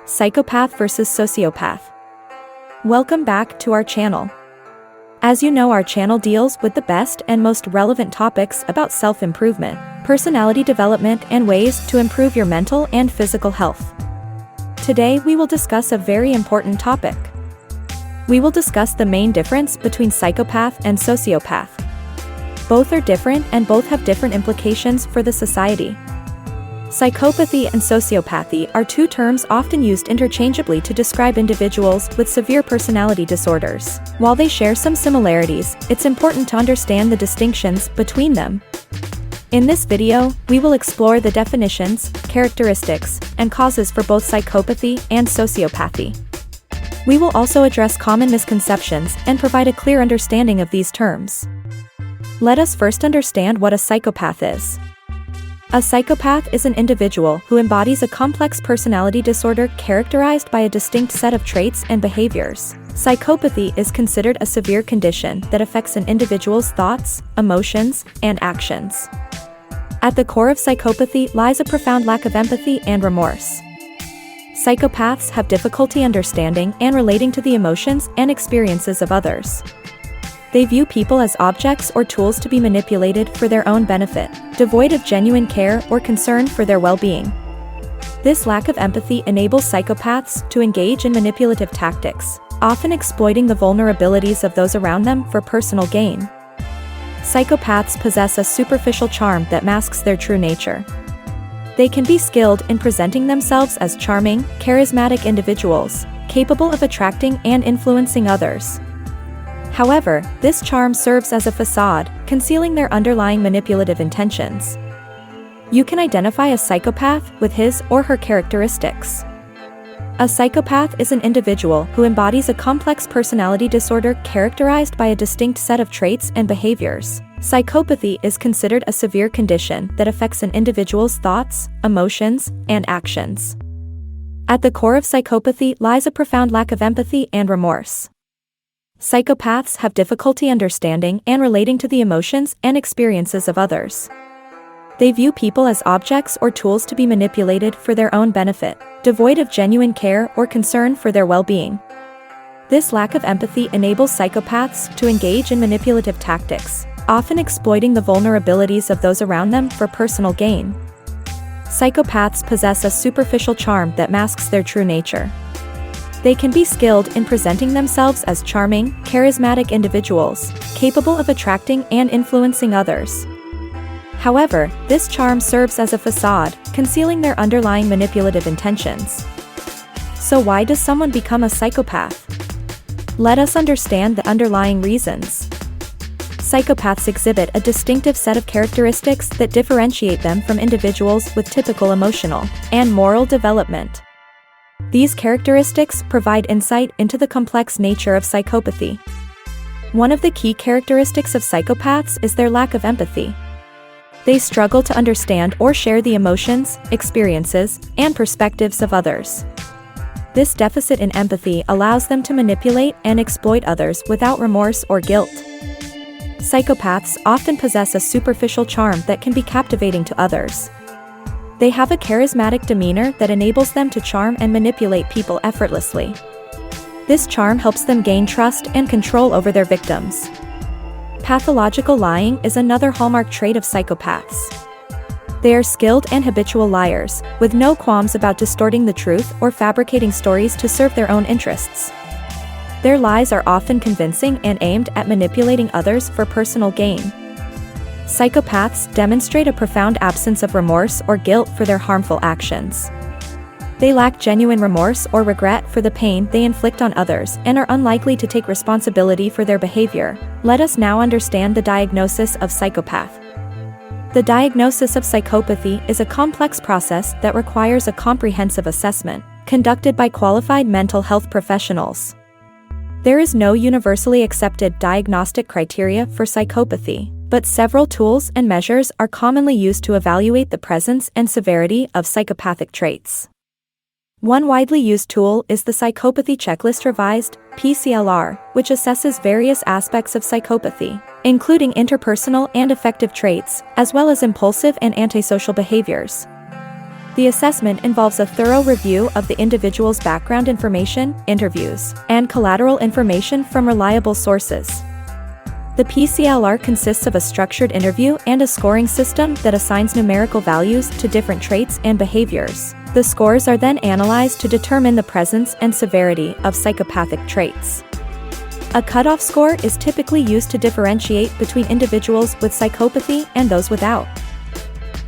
Psychopath versus Sociopath. Welcome back to our channel. As you know, our channel deals with the best and most relevant topics about self-improvement, personality development, and ways to improve your mental and physical health. Today we will discuss a very important topic. We will discuss the main difference between psychopath and sociopath. Both are different and both have different implications for the society. Psychopathy and sociopathy are two terms often used interchangeably to describe individuals with severe personality disorders. While they share some similarities, it's important to understand the distinctions between them. In this video, we will explore the definitions, characteristics, and causes for both psychopathy and sociopathy. We will also address common misconceptions and provide a clear understanding of these terms. Let us first understand what a psychopath is. A psychopath is an individual who embodies a complex personality disorder characterized by a distinct set of traits and behaviors. Psychopathy is considered a severe condition that affects an individual's thoughts, emotions, and actions. At the core of psychopathy lies a profound lack of empathy and remorse. Psychopaths have difficulty understanding and relating to the emotions and experiences of others. They view people as objects or tools to be manipulated for their own benefit, devoid of genuine care or concern for their well-being. This lack of empathy enables psychopaths to engage in manipulative tactics, often exploiting the vulnerabilities of those around them for personal gain. Psychopaths possess a superficial charm that masks their true nature. They can be skilled in presenting themselves as charming, charismatic individuals, capable of attracting and influencing others. However, this charm serves as a facade, concealing their underlying manipulative intentions. You can identify a psychopath with his or her characteristics. A psychopath is an individual who embodies a complex personality disorder characterized by a distinct set of traits and behaviors. Psychopathy is considered a severe condition that affects an individual's thoughts, emotions, and actions. At the core of psychopathy lies a profound lack of empathy and remorse. Psychopaths have difficulty understanding and relating to the emotions and experiences of others. They view people as objects or tools to be manipulated for their own benefit, devoid of genuine care or concern for their well-being. This lack of empathy enables psychopaths to engage in manipulative tactics, often exploiting the vulnerabilities of those around them for personal gain. Psychopaths possess a superficial charm that masks their true nature. They can be skilled in presenting themselves as charming, charismatic individuals, capable of attracting and influencing others. However, this charm serves as a facade, concealing their underlying manipulative intentions. So why does someone become a psychopath? Let us understand the underlying reasons. Psychopaths exhibit a distinctive set of characteristics that differentiate them from individuals with typical emotional and moral development. These characteristics provide insight into the complex nature of psychopathy. One of the key characteristics of psychopaths is their lack of empathy. They struggle to understand or share the emotions, experiences, and perspectives of others. This deficit in empathy allows them to manipulate and exploit others without remorse or guilt. Psychopaths often possess a superficial charm that can be captivating to others. They have a charismatic demeanor that enables them to charm and manipulate people effortlessly. This charm helps them gain trust and control over their victims. Pathological lying is another hallmark trait of psychopaths. They are skilled and habitual liars, with no qualms about distorting the truth or fabricating stories to serve their own interests. Their lies are often convincing and aimed at manipulating others for personal gain. Psychopaths demonstrate a profound absence of remorse or guilt for their harmful actions. They lack genuine remorse or regret for the pain they inflict on others and are unlikely to take responsibility for their behavior. Let us now understand the diagnosis of psychopath. The diagnosis of psychopathy is a complex process that requires a comprehensive assessment, conducted by qualified mental health professionals. There is no universally accepted diagnostic criteria for psychopathy, but several tools and measures are commonly used to evaluate the presence and severity of psychopathic traits. One widely used tool is the Psychopathy Checklist Revised, PCLR, which assesses various aspects of psychopathy, including interpersonal and affective traits, as well as impulsive and antisocial behaviors. The assessment involves a thorough review of the individual's background information, interviews, and collateral information from reliable sources. The PCLR consists of a structured interview and a scoring system that assigns numerical values to different traits and behaviors. The scores are then analyzed to determine the presence and severity of psychopathic traits. A cutoff score is typically used to differentiate between individuals with psychopathy and those without.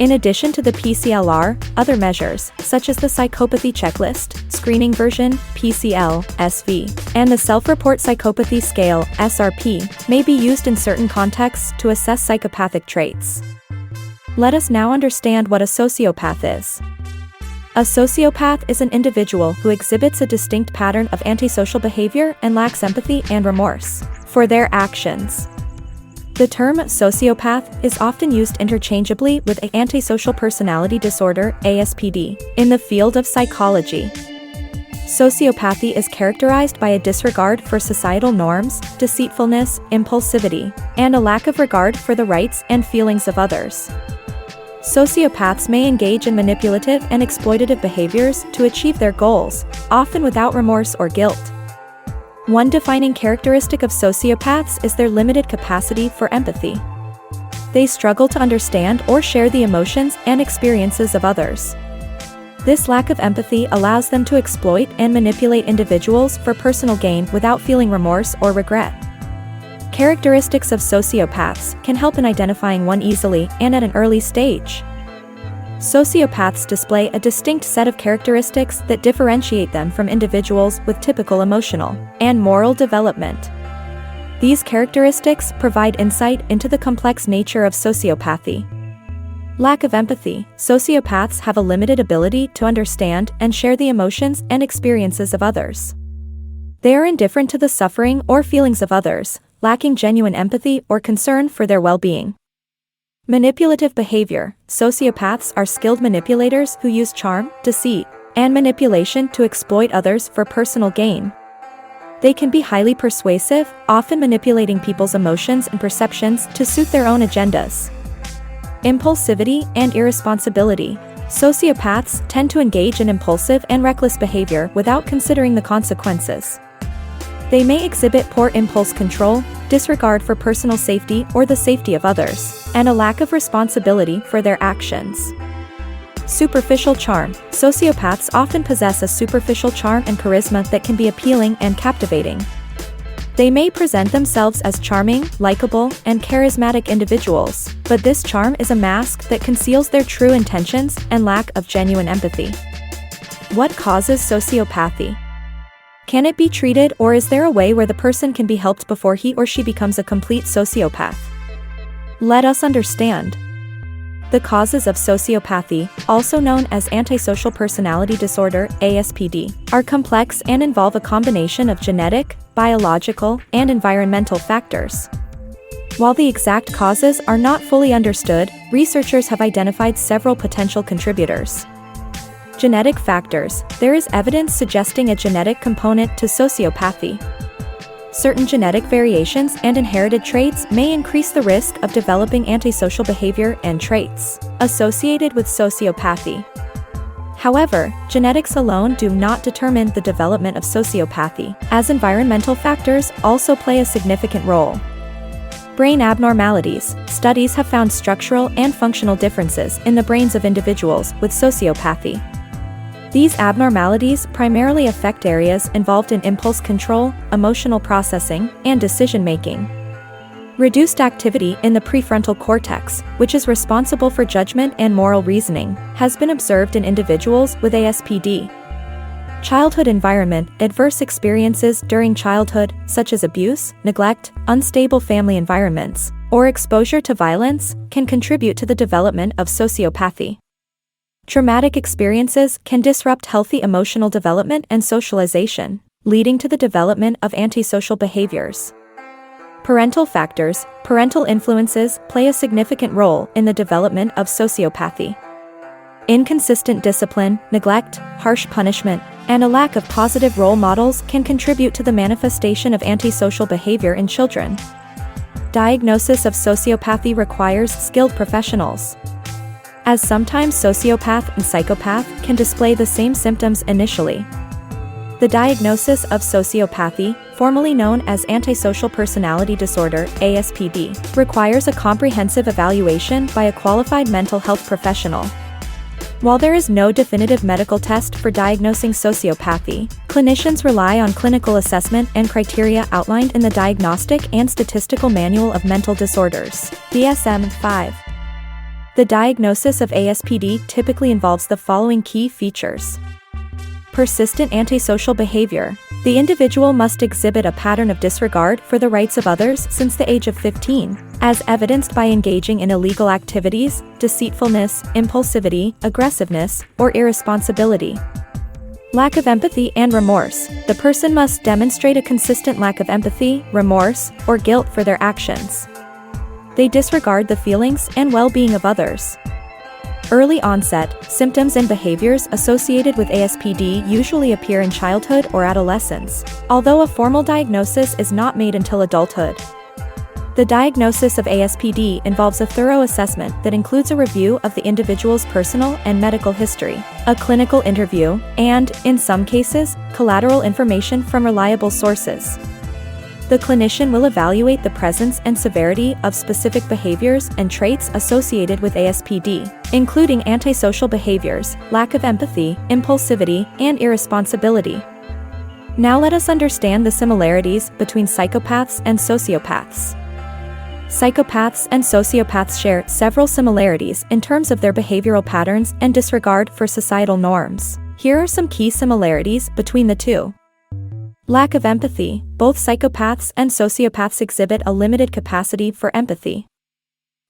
In addition to the PCLR, other measures, such as the Psychopathy Checklist, Screening Version, PCL-SV, and the Self-Report Psychopathy Scale, SRP, may be used in certain contexts to assess psychopathic traits. Let us now understand what a sociopath is. A sociopath is an individual who exhibits a distinct pattern of antisocial behavior and lacks empathy and remorse for their actions. The term sociopath is often used interchangeably with antisocial personality disorder, ASPD, in the field of psychology. Sociopathy is characterized by a disregard for societal norms, deceitfulness, impulsivity, and a lack of regard for the rights and feelings of others. Sociopaths may engage in manipulative and exploitative behaviors to achieve their goals, often without remorse or guilt. One defining characteristic of sociopaths is their limited capacity for empathy. They struggle to understand or share the emotions and experiences of others. This lack of empathy allows them to exploit and manipulate individuals for personal gain without feeling remorse or regret. Characteristics of sociopaths can help in identifying one easily and at an early stage. Sociopaths display a distinct set of characteristics that differentiate them from individuals with typical emotional and moral development. These characteristics provide insight into the complex nature of sociopathy. Lack of empathy. Sociopaths have a limited ability to understand and share the emotions and experiences of others. They are indifferent to the suffering or feelings of others, lacking genuine empathy or concern for their well-being. Manipulative behavior. Sociopaths are skilled manipulators who use charm, deceit, and manipulation to exploit others for personal gain. They can be highly persuasive, often manipulating people's emotions and perceptions to suit their own agendas. Impulsivity and irresponsibility. Sociopaths tend to engage in impulsive and reckless behavior without considering the consequences. They may exhibit poor impulse control, disregard for personal safety or the safety of others, and a lack of responsibility for their actions. Superficial charm. Sociopaths often possess a superficial charm and charisma that can be appealing and captivating. They may present themselves as charming, likable, and charismatic individuals, but this charm is a mask that conceals their true intentions and lack of genuine empathy. What causes sociopathy? Can it be treated, or is there a way where the person can be helped before he or she becomes a complete sociopath? Let us understand. The causes of sociopathy, also known as antisocial personality disorder, ASPD, are complex and involve a combination of genetic, biological, and environmental factors. While the exact causes are not fully understood, researchers have identified several potential contributors. Genetic factors. There is evidence suggesting a genetic component to sociopathy. Certain genetic variations and inherited traits may increase the risk of developing antisocial behavior and traits associated with sociopathy. However, genetics alone do not determine the development of sociopathy, as environmental factors also play a significant role. Brain abnormalities. Studies have found structural and functional differences in the brains of individuals with sociopathy. These abnormalities primarily affect areas involved in impulse control, emotional processing, and decision-making. Reduced activity in the prefrontal cortex, which is responsible for judgment and moral reasoning, has been observed in individuals with ASPD. Childhood environment. Adverse experiences during childhood, such as abuse, neglect, unstable family environments, or exposure to violence, can contribute to the development of sociopathy. Traumatic experiences can disrupt healthy emotional development and socialization, leading to the development of antisocial behaviors. Parental factors. Parental influences play a significant role in the development of sociopathy. Inconsistent discipline, neglect, harsh punishment, and a lack of positive role models can contribute to the manifestation of antisocial behavior in children. Diagnosis of sociopathy requires skilled professionals. as sometimes sociopath and psychopath can display the same symptoms initially. The diagnosis of sociopathy, formerly known as antisocial personality disorder (ASPD), requires a comprehensive evaluation by a qualified mental health professional. While there is no definitive medical test for diagnosing sociopathy, clinicians rely on clinical assessment and criteria outlined in the Diagnostic and Statistical Manual of Mental Disorders, DSM-5. The diagnosis of ASPD typically involves the following key features. Persistent antisocial behavior. The individual must exhibit a pattern of disregard for the rights of others since the age of 15, as evidenced by engaging in illegal activities, deceitfulness, impulsivity, aggressiveness, or irresponsibility. Lack of empathy and remorse. The person must demonstrate a consistent lack of empathy, remorse, or guilt for their actions. They disregard the feelings and well-being of others. Early onset, symptoms and behaviors associated with ASPD usually appear in childhood or adolescence, although a formal diagnosis is not made until adulthood. The diagnosis of ASPD involves a thorough assessment that includes a review of the individual's personal and medical history, a clinical interview, and, in some cases, collateral information from reliable sources. The clinician will evaluate the presence and severity of specific behaviors and traits associated with ASPD, including antisocial behaviors, lack of empathy, impulsivity, and irresponsibility. Now let us understand the similarities between psychopaths and sociopaths. Psychopaths and sociopaths share several similarities in terms of their behavioral patterns and disregard for societal norms. Here are some key similarities between the two. Lack of empathy. Both psychopaths and sociopaths exhibit a limited capacity for empathy.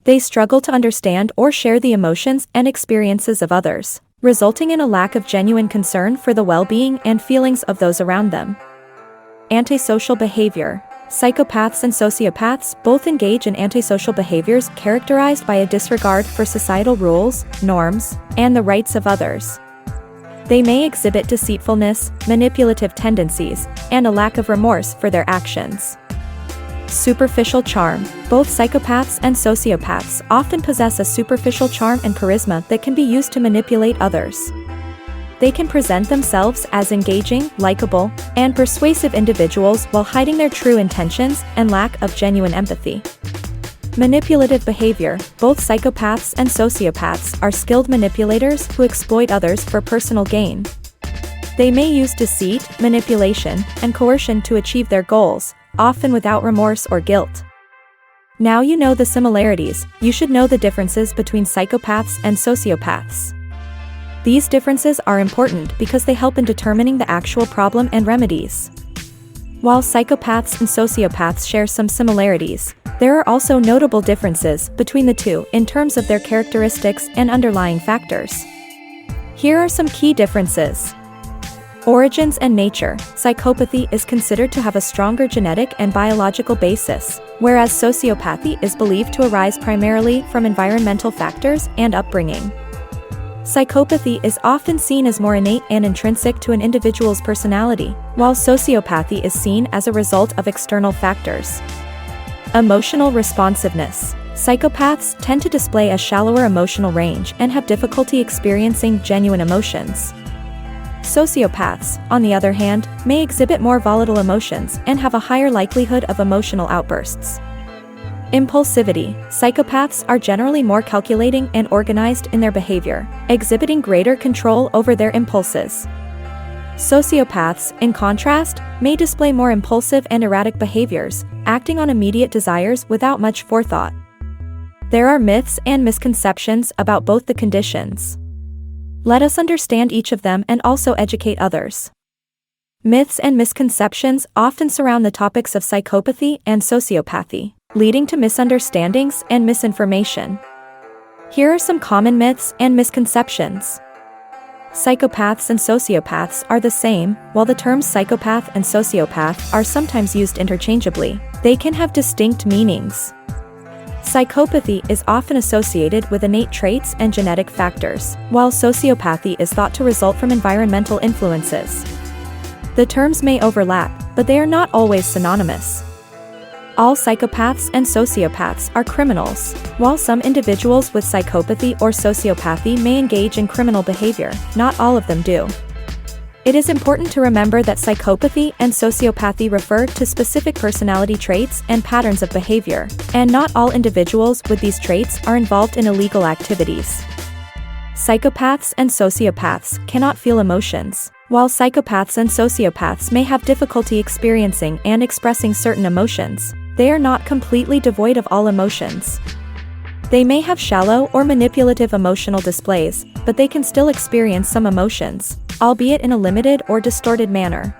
They struggle to understand or share the emotions and experiences of others, resulting in a lack of genuine concern for the well-being and feelings of those around them. Antisocial behavior. Psychopaths and sociopaths both engage in antisocial behaviors characterized by a disregard for societal rules, norms, and the rights of others. They may exhibit deceitfulness, manipulative tendencies, and a lack of remorse for their actions. Superficial charm. Both psychopaths and sociopaths often possess a superficial charm and charisma that can be used to manipulate others. They can present themselves as engaging, likable, and persuasive individuals while hiding their true intentions and lack of genuine empathy. Manipulative behavior. Both psychopaths and sociopaths are skilled manipulators who exploit others for personal gain. They may use deceit, manipulation, and coercion to achieve their goals, often without remorse or guilt. Now you know the similarities, you should know the differences between psychopaths and sociopaths. These differences are important because they help in determining the actual problem and remedies. While psychopaths and sociopaths share some similarities, there are also notable differences between the two in terms of their characteristics and underlying factors. Here are some key differences. Origins and nature. Psychopathy is considered to have a stronger genetic and biological basis, whereas sociopathy is believed to arise primarily from environmental factors and upbringing. Psychopathy is often seen as more innate and intrinsic to an individual's personality, while sociopathy is seen as a result of external factors. Emotional responsiveness. Psychopaths tend to display a shallower emotional range and have difficulty experiencing genuine emotions. Sociopaths, on the other hand, may exhibit more volatile emotions and have a higher likelihood of emotional outbursts. Impulsivity. Psychopaths are generally more calculating and organized in their behavior, exhibiting greater control over their impulses. Sociopaths, in contrast, may display more impulsive and erratic behaviors, acting on immediate desires without much forethought. There are myths and misconceptions about both the conditions. Let us understand each of them and also educate others. Myths and misconceptions often surround the topics of psychopathy and sociopathy, leading to misunderstandings and misinformation. Here are some common myths and misconceptions. Psychopaths and sociopaths are the same. While the terms psychopath and sociopath are sometimes used interchangeably, they can have distinct meanings. Psychopathy is often associated with innate traits and genetic factors, while sociopathy is thought to result from environmental influences. The terms may overlap, but they are not always synonymous. all psychopaths and sociopaths are criminals. While some individuals with psychopathy or sociopathy may engage in criminal behavior, not all of them do. It is important to remember that psychopathy and sociopathy refer to specific personality traits and patterns of behavior, and not all individuals with these traits are involved in illegal activities. Psychopaths and sociopaths cannot feel emotions. While psychopaths and sociopaths may have difficulty experiencing and expressing certain emotions, they are not completely devoid of all emotions. They may have shallow or manipulative emotional displays, but they can still experience some emotions, albeit in a limited or distorted manner.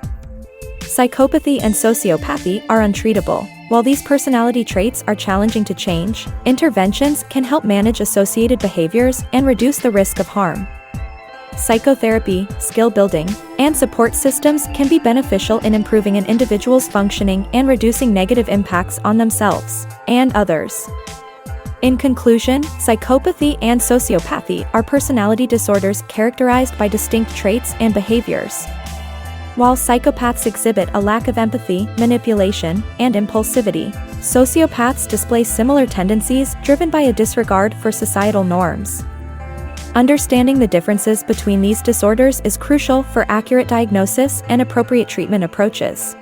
Psychopathy and sociopathy are untreatable. While these personality traits are challenging to change, interventions can help manage associated behaviors and reduce the risk of harm. Psychotherapy, skill building, and support systems can be beneficial in improving an individual's functioning and reducing negative impacts on themselves and others. In conclusion, psychopathy and sociopathy are personality disorders characterized by distinct traits and behaviors. While psychopaths exhibit a lack of empathy, manipulation, and impulsivity, sociopaths display similar tendencies driven by a disregard for societal norms. Understanding the differences between these disorders is crucial for accurate diagnosis and appropriate treatment approaches.